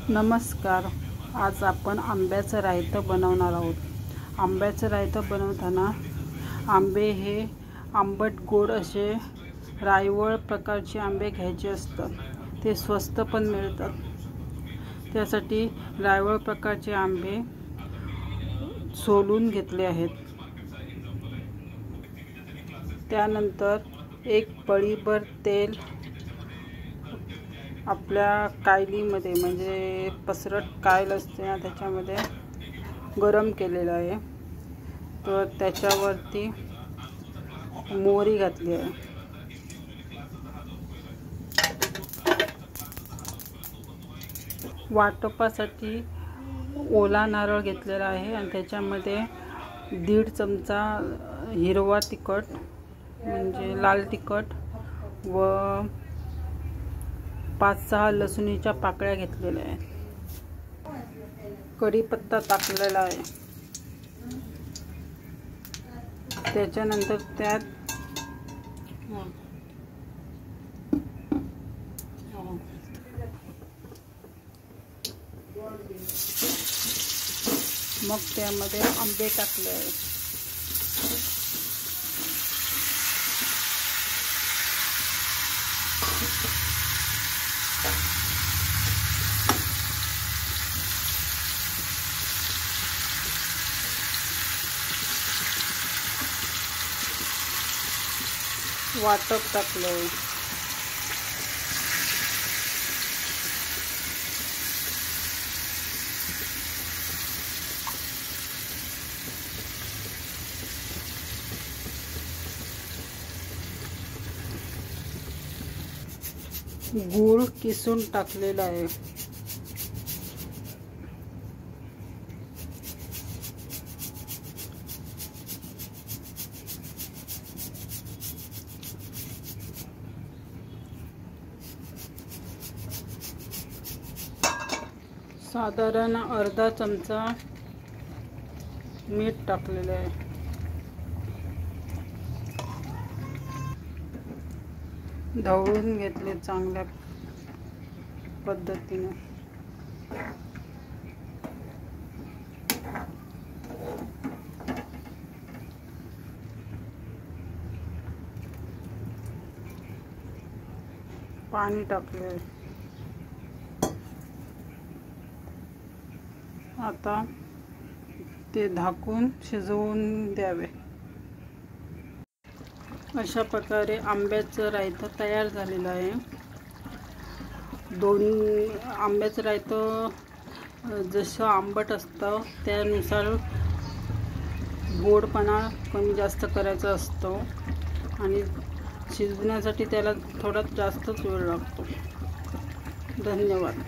नमस्कार. आज आपण आंब्याचं रायतं बनवणार आहोत. आंब्याचं रायतं बनवताना आंबे हे आंबट गोड असे रायवळ प्रकारचे आंबे घ्यायचे असतात. ते स्वस्त पण मिळतात. त्यासाठी रायवळ प्रकारचे आंबे सोलून घेतले आहेत. त्यानंतर एक पळीभर तेल आपल्या कायलीमध्ये, म्हणजे पसरट कायल असते ना, त्याच्यामध्ये गरम केलेलं आहे. तर त्याच्यावरती मोहरी घातली आहे. वाटपासाठी ओला नारळ घेतलेला आहे आणि त्याच्यामध्ये 1.5 चमचा हिरवा तिखट म्हणजे लाल तिखट व 5-6 लसुणीच्या पाकळ्या घेतलेल्या आहेत. कढीपत्ता टाकलेला आहे. त्याच्यानंतर त्यात मग त्यामध्ये आंबे टाकले आहेत. वाटप टाकलं. गूळ किसून टाकलेला आहे. साधारण अर्धा चमचा मीठ टाकलेले आहे. ढवळून घेतले चांगल्या पद्धतीने. पाणी टाकले. आता ते झाकून शिजवून द्यावे. अशा प्रकारे आंब्याचं रायतं तयार झालेलं आहे. आंब्याचं रायतं जसं आंबट असतं त्यानुसार गोडपणा कमी जास्त करायचा असतो आणि शिजवण्यासाठी त्याला थोडा जास्तच वेळ लागतो. धन्यवाद.